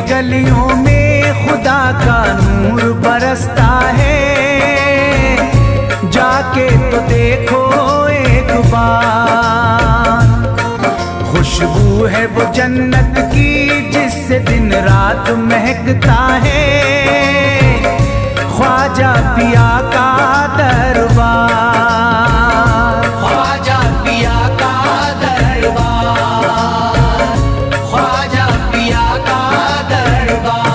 गलियों में खुदा का नूर बरसता है। जाके तो देखो एक बार, खुशबू है वो जन्नत की जिससे दिन रात महकता है। ख्वाजा पिया का दरबार, ख्वाजा पिया का दरबार, ख्वाजा पिया का दरबार।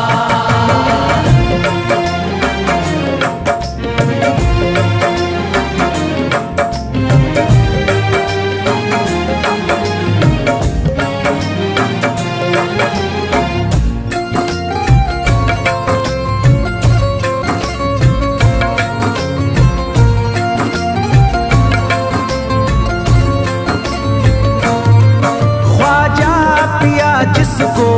जिसको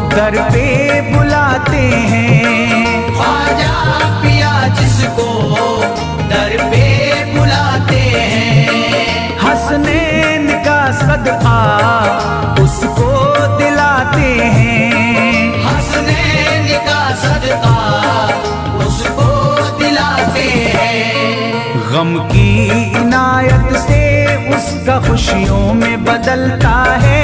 दर पे बुलाते हैं, ख्वाजा पिया जिसको दर पे बुलाते हैं। हसनैन का सदका उसको दिलाते हैं, हसनैन का सदका उसको दिलाते हैं। गम की इनायत से उसका खुशियों में बदलता है।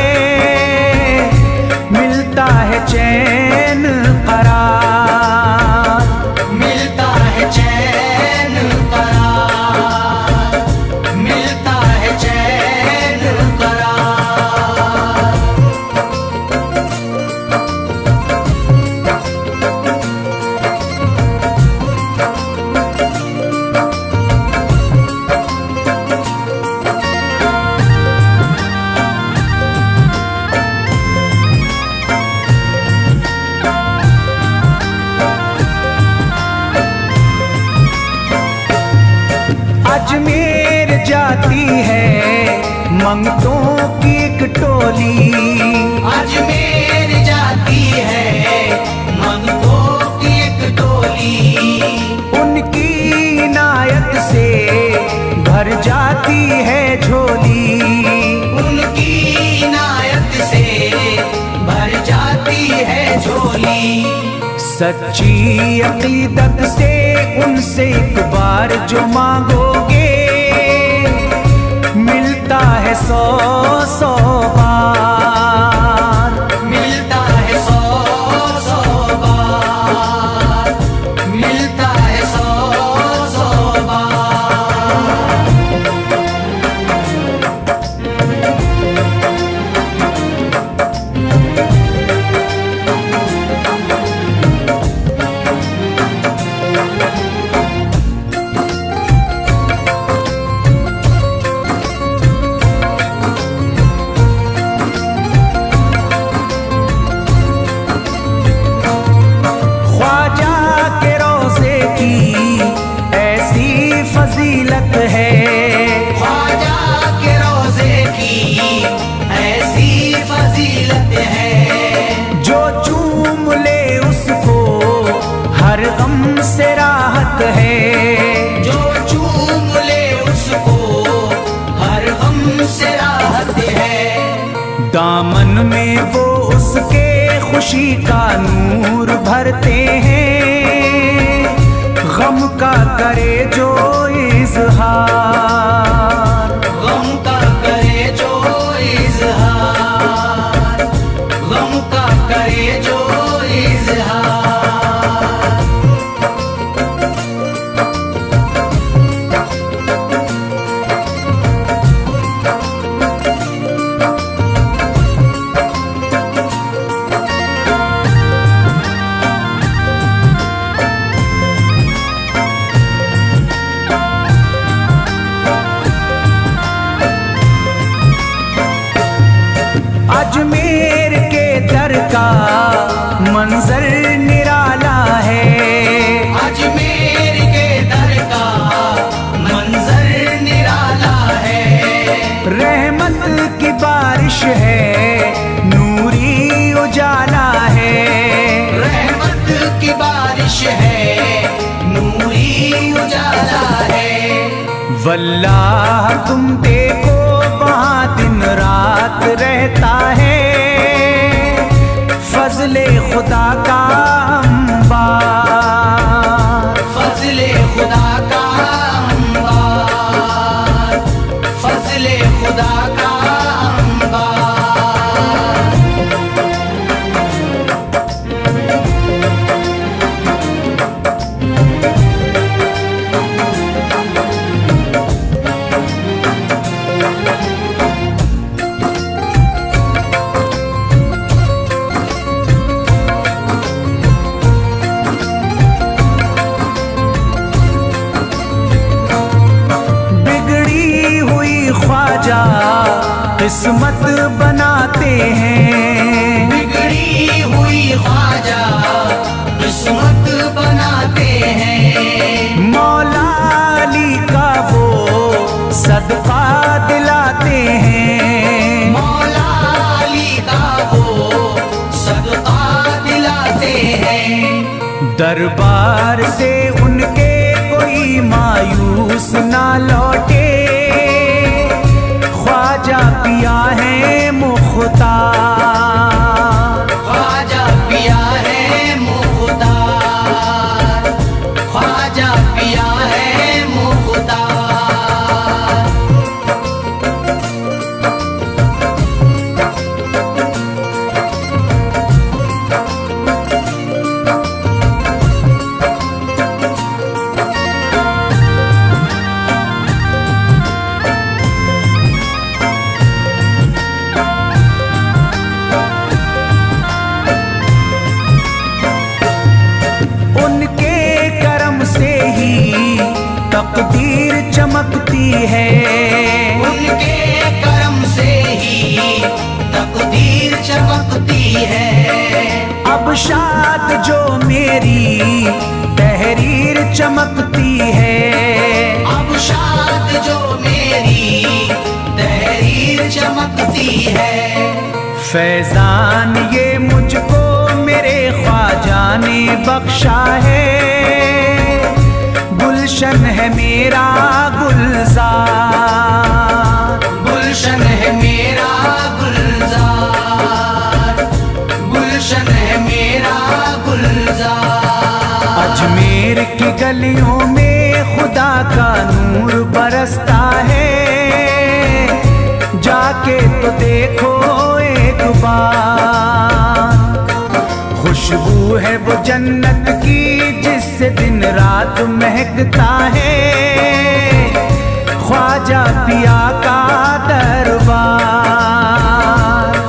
मिलता है चैन करार, मिलता है चैन करार, मिलता है चैन करार। अजमेर जाती है मंगतों की एक टोली, अजमेर जाती है मंगतों की एक टोली। उनकी इनायत से भर जाती है झोली, उनकी इनायत से भर जाती है झोली। सच्ची अकीदत से उनसे एक बार जो मांगोगे मिलता है 100 बार, मिलता है 100 बार, मिलता है 100 बार। फजीलत है ख्वाजा के रोज़े की ऐसी फजीलत है। जो चूम ले उसको हर गम से राहत है, जो चूम ले उसको हर गम से राहत है। दामन में वो उसके खुशी का नूर भरते हैं। गम का करे जो इज़हार, गम का करे जो इज़हार, गम का करे जो इज़हार। अजमेर के दर का मंजर निराला है, अजमेर के दर का मंजर निराला है। रहमत की बारिश है, नूरी उजाला है, रहमत की बारिश है, नूरी उजाला है। वल्लाह तुम देखो वहाँ दिन रात रहता है। फजल फजले खुदा का अंबार, फजले खुदा का अंबार, फजले खुदा का अंबार। ख्वाजा किस्मत बनाते हैं, बिगड़ी हुई ख्वाजा किस्मत बनाते हैं। मौला अली का वो सदका दिलाते हैं, मौला अली का वो सदका दिलाते हैं। दरबार से उनके कोई मायूस ना लौटे, ख्वाजा पिया है मुख्तार, ख्वाजा पिया है मुख्तार, ख्वाजा पिया है मुख्तार। तकदीर चमकती है, उनके करम से ही तकदीर चमकती है। अब शाद जो मेरी तहरीर चमकती है, अब शाद जो मेरी तहरीर चमकती है। फैजान ये मुझको मेरे ख्वाजा ने बख्शा है, गुलशन है मेरा गुलजार, गुलशन है मेरा गुलजार, गुलशन है मेरा गुलजार। अजमेर की गलियों में खुदा का नूर बरसता है, जाके तो देखो एक बार, खुशबू है वो जन्नत की जिससे दिन रात महकता है, ख्वाजा पिया का दरबार,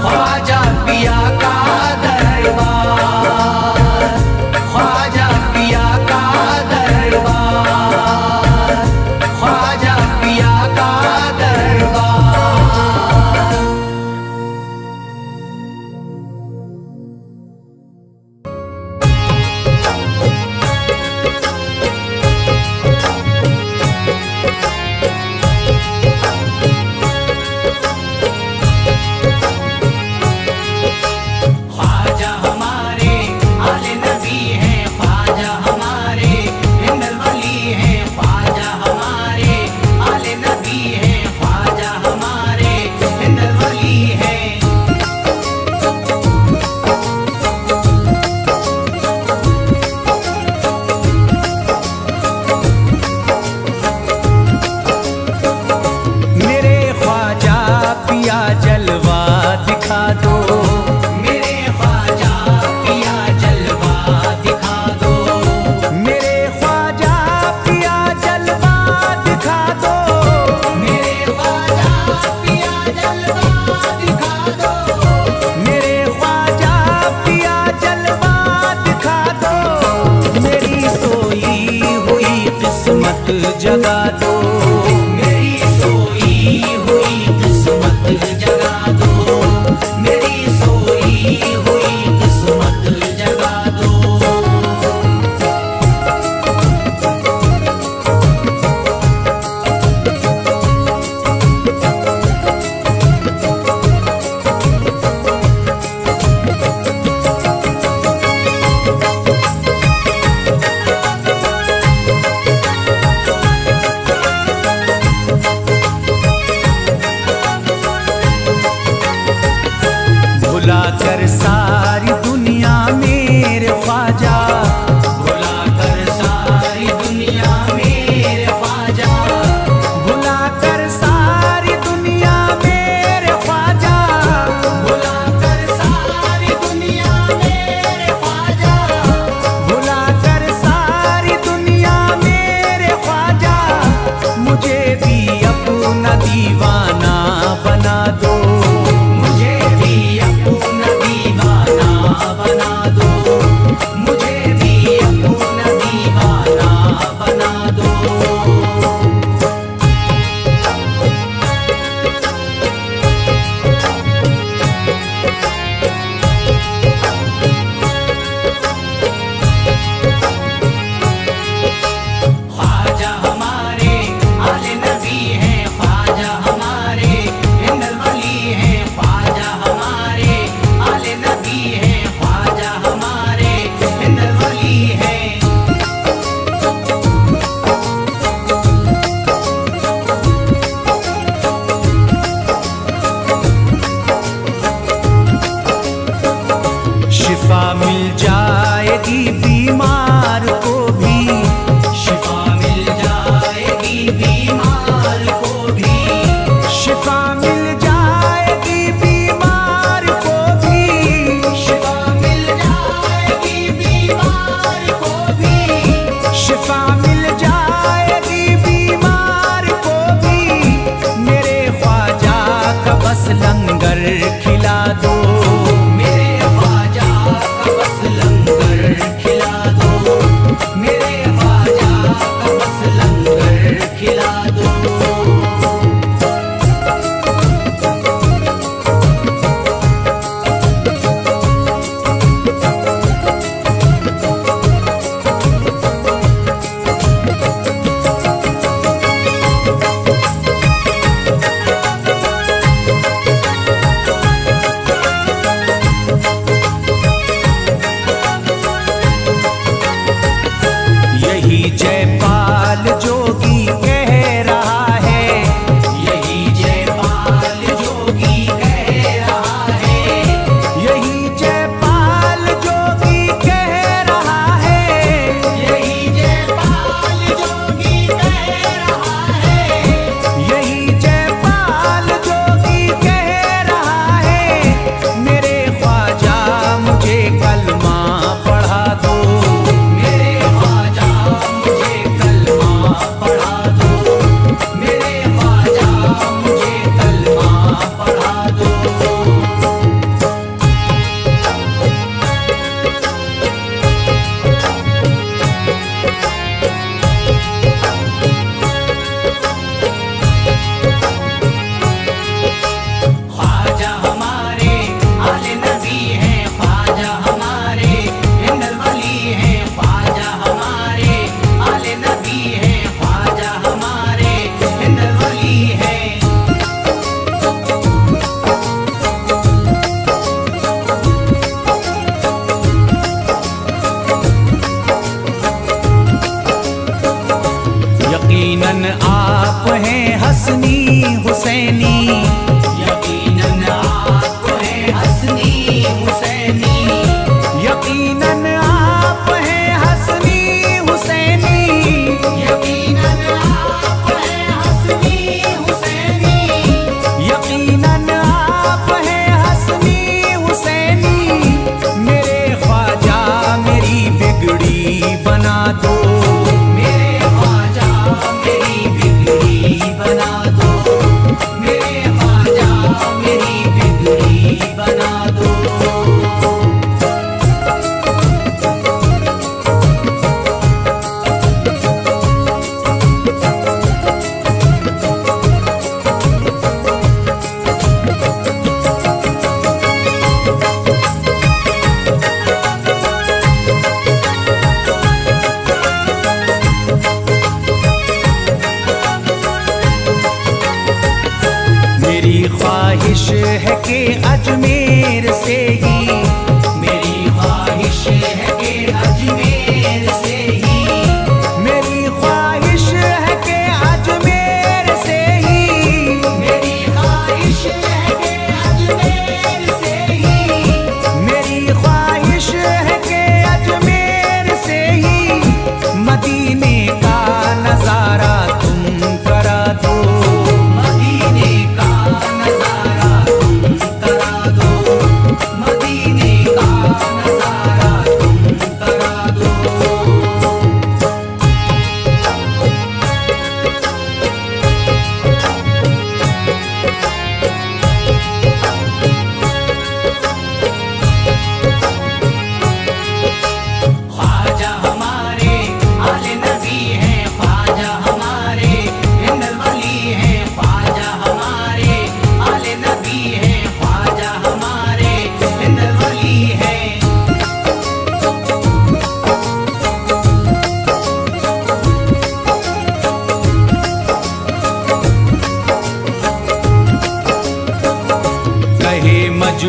ख्वाजा पिया का दरबार, ख्वाजा पिया का दरबार, ख्वाजा पिया का दरबार। बना दो। ख्वाजा हमारे आले नबी हैं, ख्वाजा हमारे हिंदल वली हैं, ख्वाजा हमारे आले नबी हैं, ख्वाजा हमारे हिंदल वली हैं। शिफा मिल जाएगी बीमार को भी, शिफा मिल जाएगी बीमार को भी, शिफा मिल जाएगी बीमार को भी, शिफा मिल जाएगी बीमार को भी, शिफा मिल जाएगी बीमार को भी। मेरे ख्वाजा का बस लंगर खिला दो, मेरे ख्वाजा का बस लंगर खिला दो, मेरे ख्वाजा का बस लंगर खिला दो। यही जयपाल जोगी कह रहा है, यही जयपाल जोगी कह रहा है, यही जयपाल जोगी कह रहा है, यही जयपाल जोगी कह रहा है, यही जयपाल जोगी कह रहा है। मेरे ख्वाजा मुझे कलमा पढ़ा दो, मेरे ख्वाजा मुझे कलमा पढ़ा दो, मेरे ख्वाजा मुझे कलमा पढ़ा दो। ख्वाजा हमारे आले नबी हैं, ख्वाजा हमारे हिंदल वली हैं, ख्वाजा हमारे आले नबी हैं, ख्वाजा हमारे हिंदल वली हैं। यकीनन आप हैं हसनी हुसैनी, यकीनन आप हैं हसनी हुसैनी, यकीनन आप हैं हसनी हुसैनी, यकीनन आप हैं हसनी हुसैनी, यकीनन आप हैं हसनी हुसैनी। मेरे ख्वाजा मेरी बिगड़ी बना दो, मेरे ख्वाजा मेरी बिगड़ी बना दो, मेरे ख्वाजा मेरी बिगड़ी बना दो। मेरी ख्वाहिश है कि अजमेर से ही, मेरी ख्वाहिश है कि अजमेर से ही, मेरी ख्वाहिश है कि अजमेर से ही, मेरी ख्वाहिश है कि अजमेर से ही, मेरी ख्वाहिश है कि अजमेर से ही। मदीने का नजारा तुम करा दो, मदीने का नजारा तुम करा दो,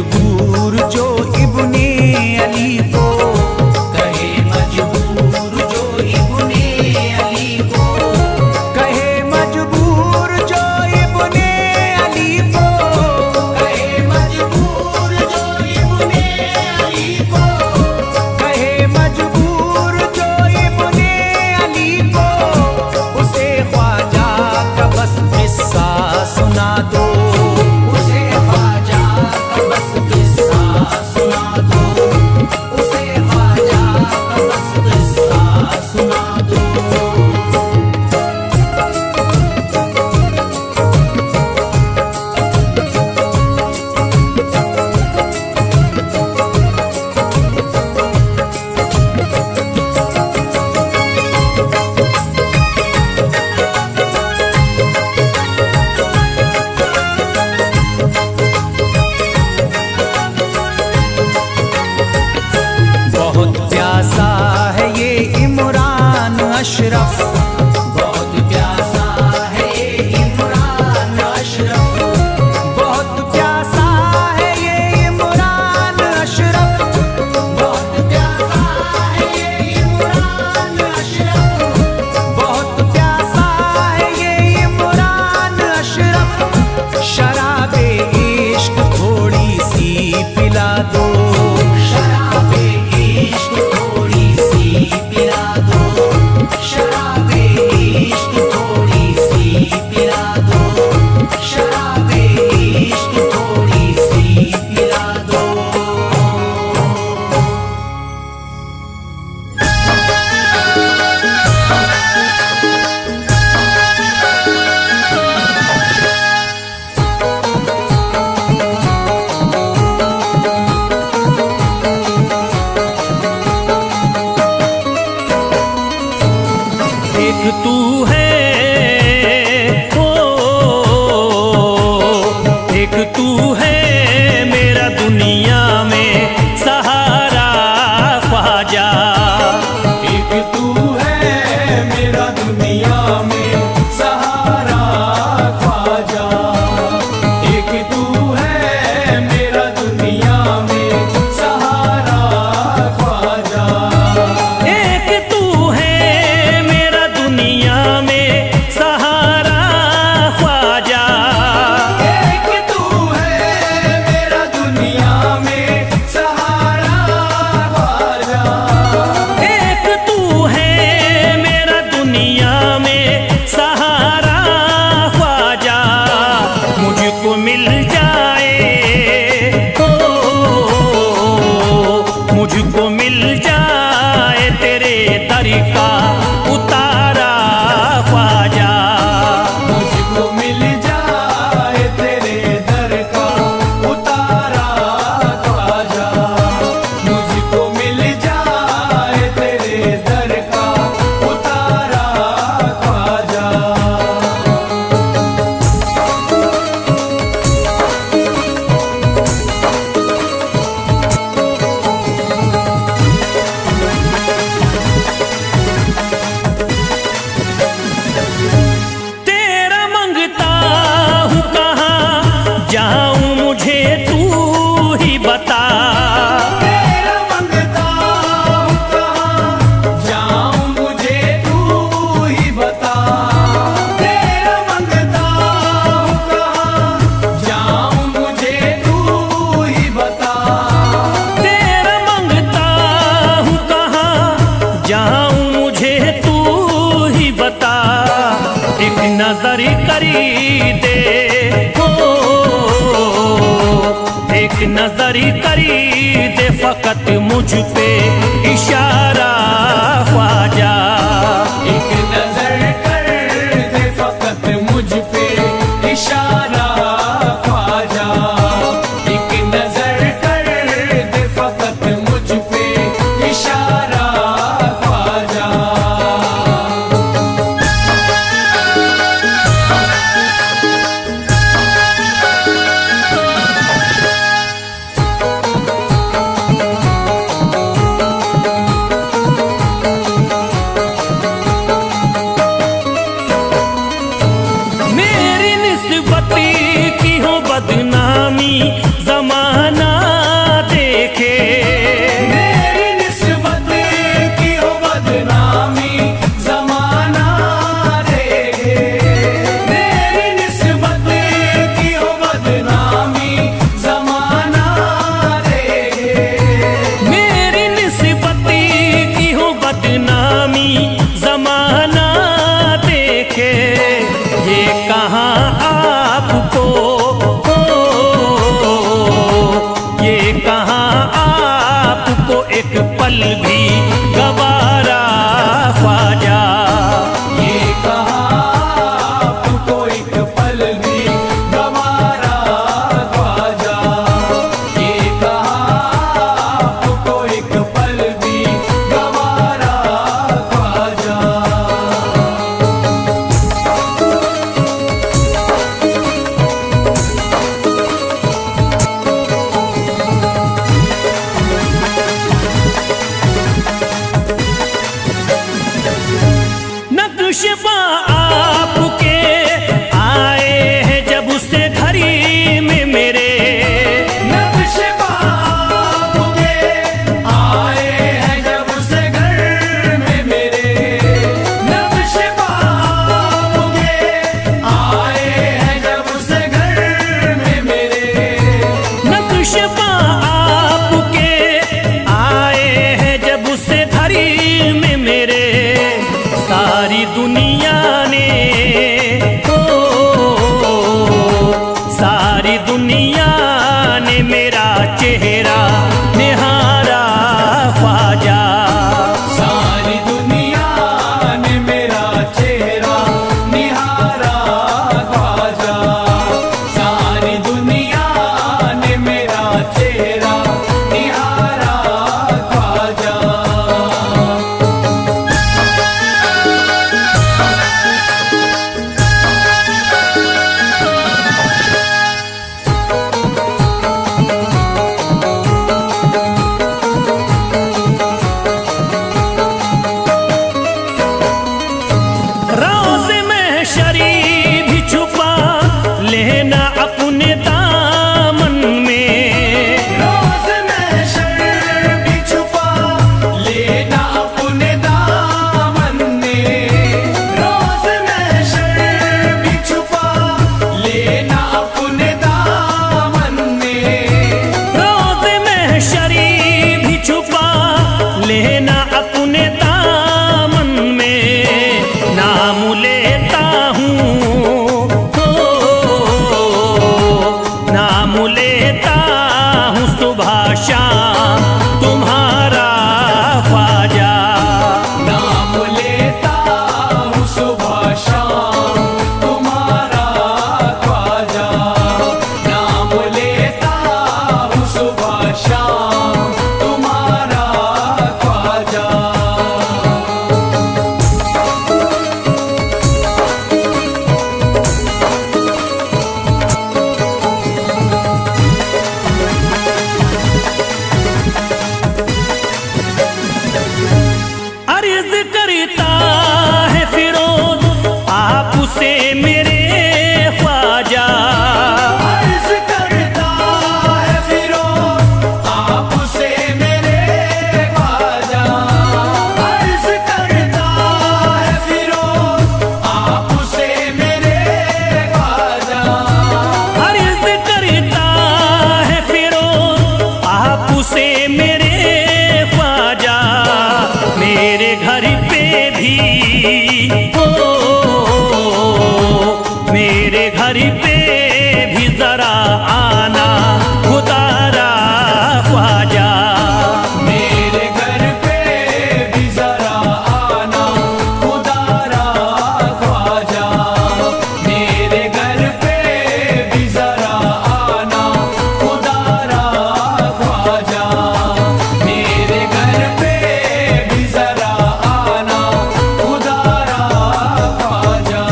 मजबूर जो इब्ने अली को, कहे मजबूर जो इब्ने अली को, कहे मजबूर जो इब्ने अली को, कहे मजबूर जो इब्ने अली को, कहे मजबूर जो इब्ने अली को, उसे ख्वाजा का बस किस्सा सुना दो, उसे ख्वाजा का बस किस्सा सुना दो, उसे ख्वाजा का बस किस्सा सुना दो। बहुत प्यासा है ये इमरान अशरफ, बहुत प्यासा है ये इमरान अशरफ, बहुत प्यासा है ये इमरान अशरफ, बहुत प्यासा है ये इमरान अशरफ, बहुत प्यासा है ये इमरान अशरफ, शराबे इश्क थोड़ी सी पिला दो, शराबे इश्क थोड़ी सी पिला दो, शराबे इश्क थोड़ी सी पिला दो, शराबे इश्क थोड़ी सी पिला दो। एक तू है ओ, एक तू है मेरा दुनिया में सहारा ख्वाजा, एक तू है मेरा दुनिया में सहारा ख्वाजा, एक तू है मेरा दुनिया में सहारा ख्वाजा, एक तू है मेरा दुनिया में सहारा ख्वाजा, एक तू है मेरा दुनिया में सहारा ख्वाजा, एक तू है मेरा दुनिया में सहारा ख्वाजा, मुझको मिल जाए ओ, मुझको मिल जाए तेरे दर का उतारा ख्वाजा, मुझको मिल जाए तेरे दर का उतारा ख्वाजा, मुझको मिल जाए तेरे दर का उतारा ख्वाजा। तेरा मंगता हूँ कहाँ जाऊँ मुझे तू ही बता, तेरा मंगता हूँ कहाँ जाऊँ मुझे तू ही बता, तेरा मंगता हूँ कहाँ जाऊँ मुझे तू ही बता, तेरा मंगता हूँ कहाँ जाऊँ मुझे तू ही बता, एक नजर करी दे हो, एक नजर करी दे फकत मुझ पे इशारा ख्वाजा, एक नजर कर दे फकत मुझ पे इशारा ख्वाजा, एक नजर कर दे फकत मुझ पे इशारा ख्वाजा। नक्शबा आपके आए हैं जब उससे घड़ी में मेरे, नक्शबा आपके आए हैं जब उससे घर में मेरे, नक्शबा आपके आए हैं जब उससे घर में मेरे, नक्शबा आपके आए हैं जब उससे घड़ी में मेरे। सारी दुनिया ने सारी दुनिया ने मेरा चेहरा निहारा ख्वाजा, सारी दुनिया ने मेरा चेहरा निहारा ख्वाजा, सारी दुनिया ने मेरा चेहरा निहारा ख्वाजा। रोज़ महशरी भी छुपा लेना अपने दामन में, रोज़ महशर भी छुपा लेना अपने दामन में, रोज़ महशर भी छुपा लेना अपने दामन में, रोज़ महशरी भी छुपा लेना अपने दामन में। नाम लेता हूँ नाम लेता हूँ सुबह शाम तुम्हारा ख्वाजा, नाम लेता हूँ सुबह शाम तुम्हारा ख्वाजा, नाम लेता हूँ सुबह शाम तुम्हारा ख्वाजा। अर्ज करता है फिरोज आपसे मेरे ख्वाजा, अर्ज करता है फिरोज आपसे मेरे ख्वाजा, अर्ज करता है फिरोज आपसे मेरे ख्वाजा, अर्ज करता है फिरोज आपसे मेरे ख्वाजा। मेरे घर पे भी मेरे घर पे भी जरा आना खुदारा ख्वाजा, मेरे घर पे भी जरा आना खुदारा ख्वाजा, मेरे घर पे भी जरा आना खुदारा ख्वाजा, मेरे घर पे भी जरा आना खुदारा ख्वाजा।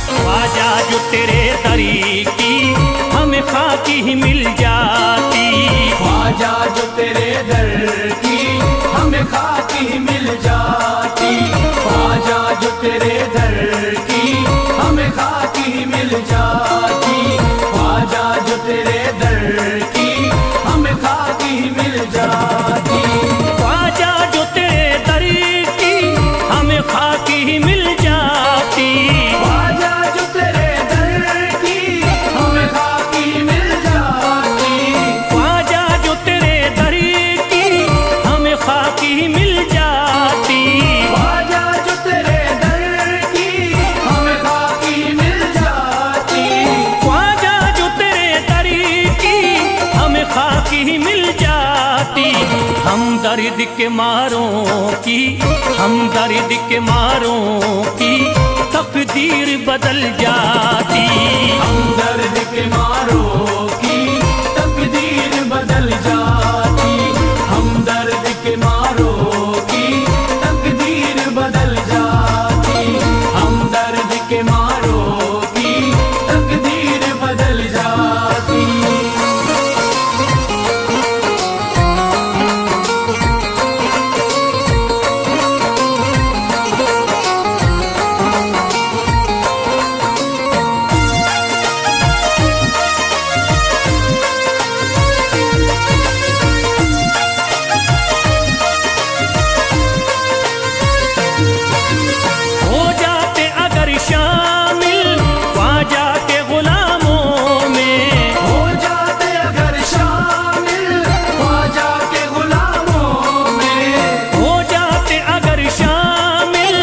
ख्वाजा जो तेरे दरी की हमें खाकी ही मिल जाती, ख्वाजा जो तेरे दर की हमें खाकी मिल जाती, ख्वाजा जो तेरे दर की हमें खाकी मिल जाती, ख्वाजा जो तेरे दर की हमें खाकी मिल जाती, ख्वाजा जो तेरे दरी की हमें खाकी ही मिल जाती, ख्वाजा जो तेरे दर की हमें खाकी मिल जाती, ख्वाजा जो तेरे दरी की हमें खाकी ही मिल जाती। ख्वाजा जो तेरे दर की हमें खाकी मिल जाती, ख्वाजा जो तेरे दरी की हमें खाकी ही मिल जाती। हम दर्द के मारों की हम दर्द के मारों की तकदीर बदल जाती। हमदर्द के मारों की तकदीर बदल जाती। हमदर्द के मारों की तकदीर बदल जाती। हमदर्द के मारों की तकदीर बदल जाती। हो जाते अगर शामिल ख्वाजा के गुलामों में, हो जाते अगर शामिल ख्वाजा के गुलामों में। हो जाते अगर शामिल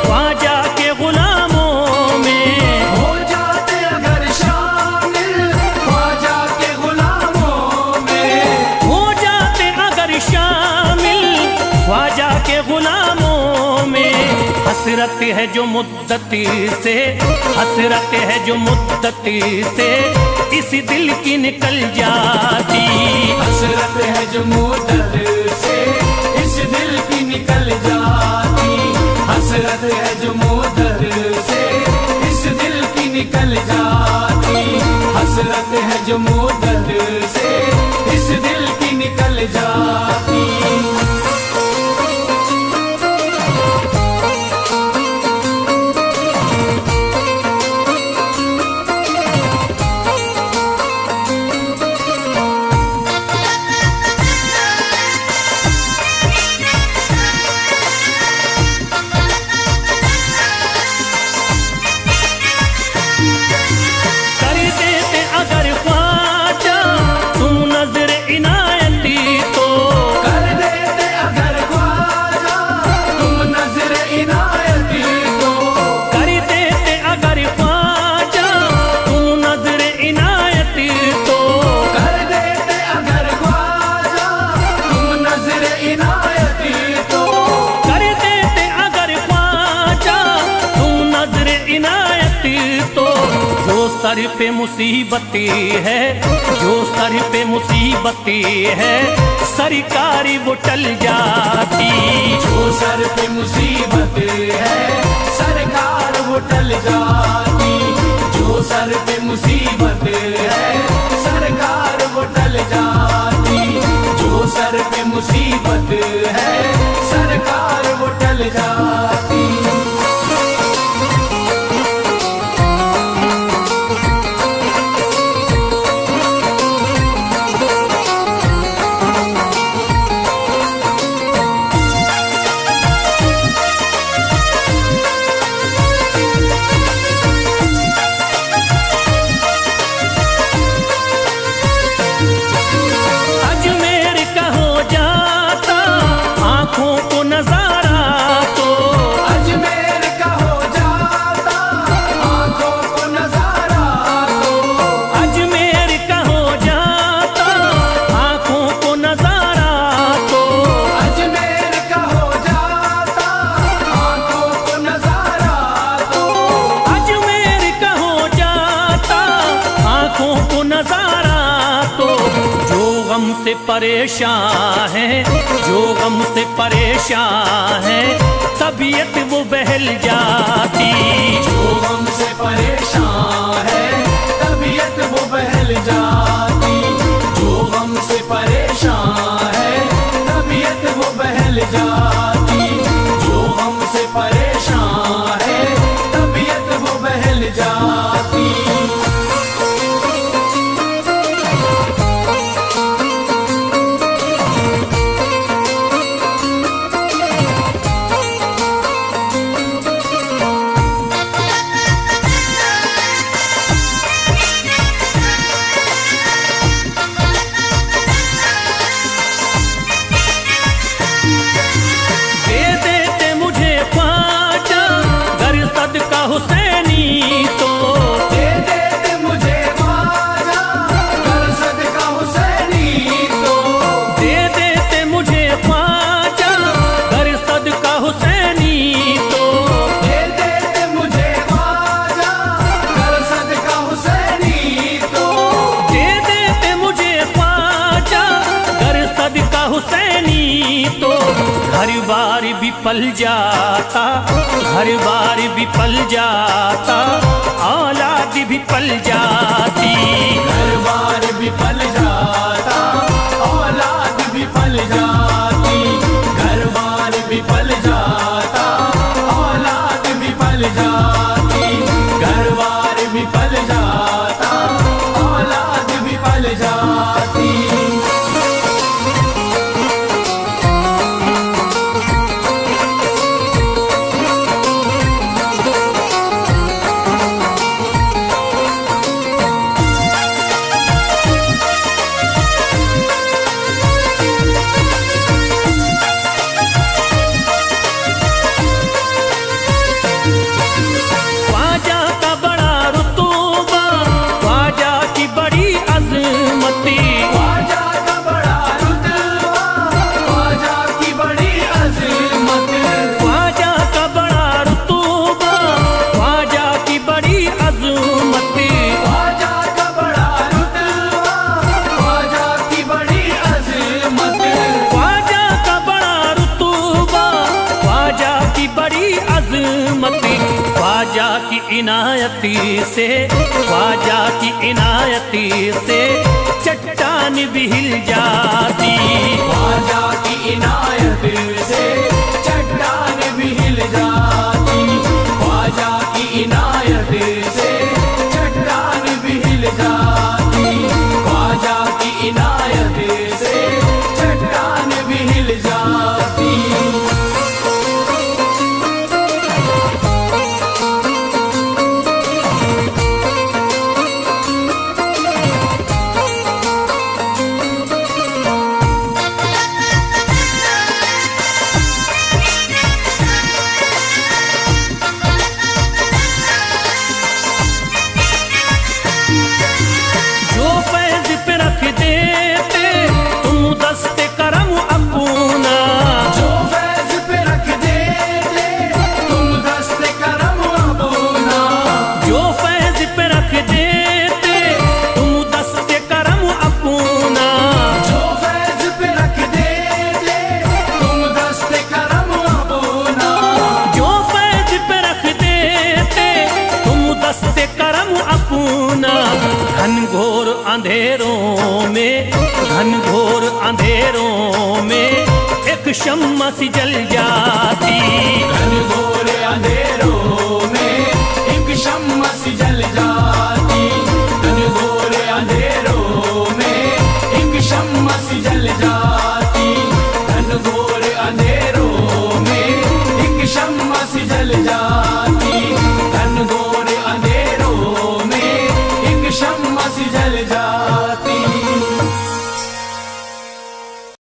ख्वाजा के गुलामों में, हो जाते अगर शामिल ख्वाजा के गुलामों में। हो जाते अगर शामिल ख्वाजा के गुलामों में। हसरत है जो मुद्दती से, हसरत है जो मुद्दती से इस दिल की निकल जाती। हसरत है जो मुद्दत से इस दिल की निकल जाती। हसरत है जो मुद्दत से इस दिल की निकल जाती। हसरत है जो मुद्दत से इस दिल की निकल जाती। कर देते अगर ख्वाजा तुम नजर इनायती तो, कर देते अगर ख्वाजा तुम नजर इनायती तो। कर देते अगर ख्वाजा तुम नजर इनायती तो, कर देते अगर ख्वाजा तुम नजर इनायती तो। कर देते अगर ख्वाजा तुम नजर इनायती तो। जो सर पे मुसीबती है, जो सर पे मुसीबती है सरकारी वो टल जाती। जो सर पे मुसीबत है सरकार वो टल जाती। जो सर पे मुसीबत है सरकार वो टल जाती। जो सर पे मुसीबत है सरकार वो टल जाती। अजमेर का हो जाता आंखों को नजारा तो, अजमेर का हो जाता आंखों को नजारा तो। अजमेर का हो जाता आंखों को नजारा तो। अजमेर का हो जाता आंखों को नजारा तो। अजमेर का हो जाता आंखों को नजारा तो। जो गम से परेशान है, जो गम से परेशान है तबीयत वो बहल जाती। जो गम से परेशान है तबीयत वो बहल जाती। जो गम से परेशान है तबीयत वो बहल जाती। जो गम से परेशान है तबीयत वो बहल जाती। दे देते मुझे ख्वाजा गर सदका हुसैनी तो, घर बार विफल जाता, घर बार विफल जाता, औलाद विफल जाती। घर बार विफल जाता, औलाद विफल जाती। घर बार विफल जाता, औलाद विफल जाती। घर बार विफल जाता, औलाद विफल जाती। ख्वाजा का बड़ा रुतबा, ख्वाजा की बड़ी अजमती, ख्वाजा का बड़ा रुतबा, ख्वाजा की बड़ी अज़मत। ख्वाजा का बड़ा रुतबा, ख्वाजा की बड़ी अजमती। ख्वाजा का बड़ा रुतबा, ख्वाजा की बड़ी अज़मत। ख्वाजा का बड़ा रुतबा, ख्वाजा की बड़ी अजमती। ख्वाजा की इनायती से, ख्वाजा की इनायती से चट्टान भी हिल जाती। ख्वाजा की इनायत से चट्टान भी हिल जाती। ख्वाजा की इनायत से चट्टान भी हिल जाती। ख्वाजा की इनायत से चट्टान भी हिल जाती। जो फैज पे रख देते तुम दस्ते करम अपना, जो फैज पे रख देते तुम दस्ते करम अपना। जो फैज पे रख देते तुम दस्ते करम अपना। जो फैज पे रख देते तुम दस्ते करम अपना। जो फैज पे रख देते तुम दस्ते करम अपना। घनघोर अंधेरों में, घनघोर अंधेरों में एक शम्मा सी जल जा